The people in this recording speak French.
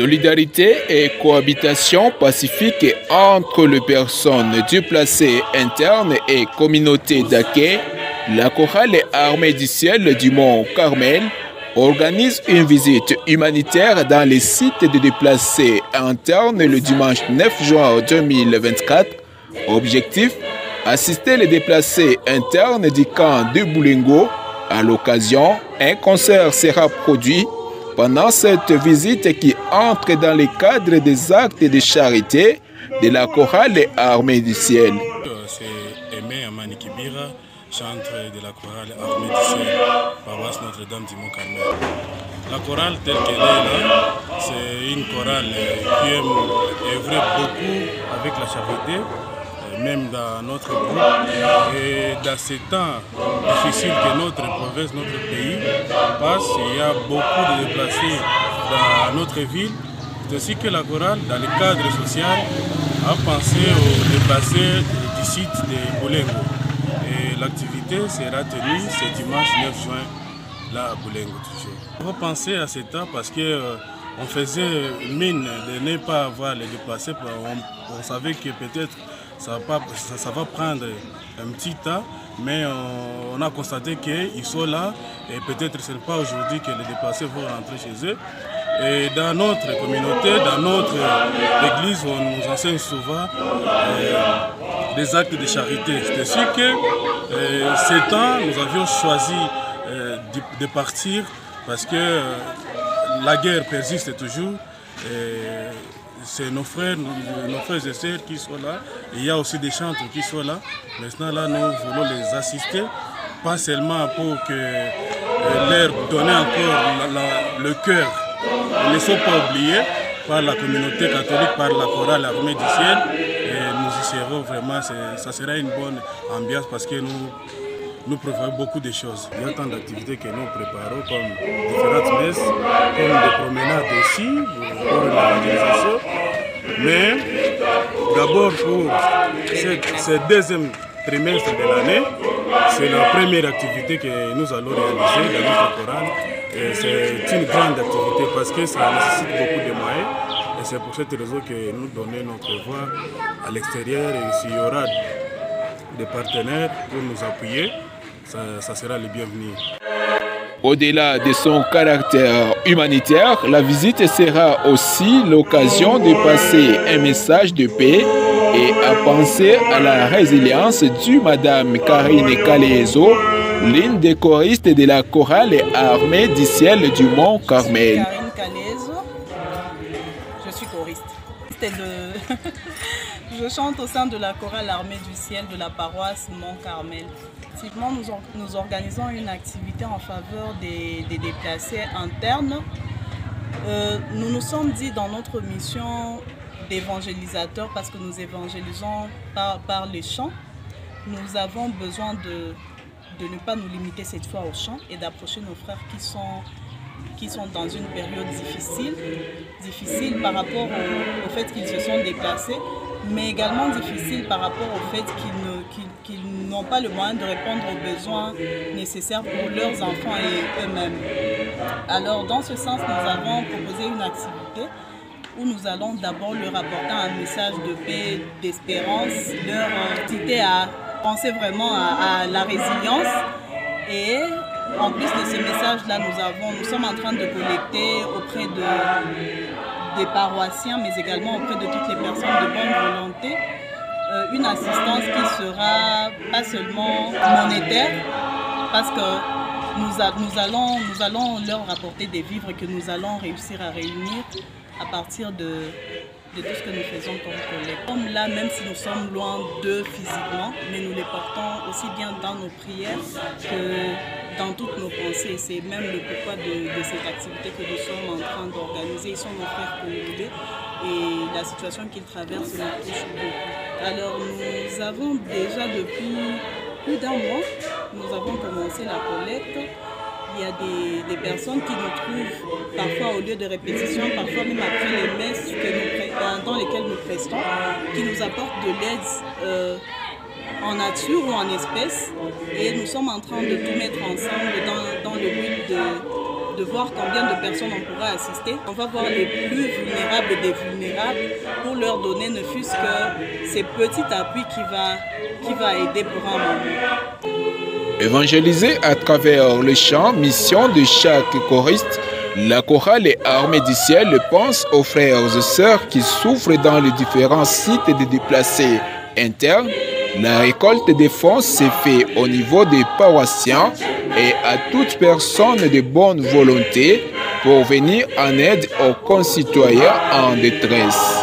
Solidarité et cohabitation pacifique entre les personnes déplacées internes et communautés d'accueil, la chorale armée du ciel du Mont Carmel organise une visite humanitaire dans les sites de déplacés internes le dimanche 9 juin 2024. Objectif, assister les déplacés internes du camp de Boulengo. À l'occasion, un concert sera produit pendant cette visite qui entre dans le cadre des actes de charité de la chorale armée du ciel. C'est Aimé Amani Kibira, chantre de la chorale armée du ciel, paroisse Notre-Dame du Mont Carmel. La chorale telle qu'elle est là, c'est une chorale qui aime œuvrer beaucoup avec la charité, même dans notre groupe. Et dans ces temps difficiles que notre province, notre pays passe, il y a beaucoup de déplacés dans notre ville. C'est aussi que la chorale, dans le cadre social, a pensé aux déplacés du site de Boulengo. Et l'activité sera tenue ce dimanche 9 juin, là à Boulengo toujours. On va penser à cet temps parce qu'on faisait mine de ne pas avoir les déplacés. On savait que peut-être ça va prendre un petit temps, mais on a constaté qu'ils sont là et peut-être ce n'est pas aujourd'hui que les déplacés vont rentrer chez eux. Et dans notre communauté, dans notre église, on nous enseigne souvent des actes de charité. C'est sûr que ces temps, nous avions choisi de partir parce que la guerre persiste toujours. C'est nos frères et sœurs qui sont là. Il y a aussi des chantres qui sont là. Maintenant, là, nous voulons les assister, pas seulement pour leur donner encore le cœur. Ils ne sont pas oubliés par la communauté catholique, par la chorale armée du ciel. Et nous y serons vraiment, ça sera une bonne ambiance parce que nous prévoyons beaucoup de choses. Il y a tant d'activités que nous préparons, comme différentes messes, comme des promenades aussi, pour l'évangélisation. Mais d'abord pour ce deuxième trimestre de l'année, c'est la première activité que nous allons réaliser dans notre chorale. C'est une grande activité parce que ça nécessite beaucoup de moyens. Et c'est pour cette raison que nous donnons notre voix à l'extérieur. Et s'il y aura des partenaires pour nous appuyer, ça sera le bienvenu. Au-delà de son caractère humanitaire, la visite sera aussi l'occasion de passer un message de paix et à penser à la résilience du Madame Karine Kalezo, l'une des choristes de la chorale armée du ciel du Mont Carmel. Karine Kalezo, je suis choriste. Je chante au sein de la chorale armée du ciel de la paroisse Mont Carmel. Effectivement, nous organisons une activité en faveur des déplacés internes. Nous nous sommes dit dans notre mission d'évangélisateur, parce que nous évangélisons par les chants, nous avons besoin de ne pas nous limiter cette fois aux chants et d'approcher nos frères qui sont dans une période difficile par rapport au fait qu'ils se sont déplacés, mais également difficile par rapport au fait qu'ils n'ont pas le moyen de répondre aux besoins nécessaires pour leurs enfants et eux-mêmes. Alors, dans ce sens, nous avons proposé une activité où nous allons d'abord leur apporter un message de paix, d'espérance, leur inciter à penser vraiment à la résilience. Et en plus de ce message-là, nous sommes en train de collecter auprès des paroissiens, mais également auprès de toutes les personnes de bonne volonté, une assistance qui sera pas seulement monétaire, parce que nous allons leur apporter des vivres que nous allons réussir à réunir à partir de tout ce que nous faisons comme collecte. Comme là, même si nous sommes loin d'eux physiquement, mais nous les portons aussi bien dans nos prières que dans toutes nos pensées. C'est même le pourquoi de cette activité que nous sommes en train d'organiser. Ils sont nos frères congolais et la situation qu'ils traversent nous touche beaucoup. Alors nous avons déjà depuis plus d'un mois, nous avons commencé la collecte. Il y a des personnes qui nous trouvent parfois au lieu de répétition, parfois même après les messes dans lesquelles nous prestons, qui nous apportent de l'aide en nature ou en espèces. Et nous sommes en train de tout mettre ensemble dans le but de voir combien de personnes on pourra assister. On va voir les plus vulnérables des vulnérables pour leur donner ne fût-ce que ces petits appuis qui va aider pour un moment. Évangéliser à travers le chant, mission de chaque choriste, la chorale Armée du Ciel pense aux frères et sœurs qui souffrent dans les différents sites de déplacés internes. La récolte des fonds s'est faite au niveau des paroissiens et à toute personne de bonne volonté pour venir en aide aux concitoyens en détresse.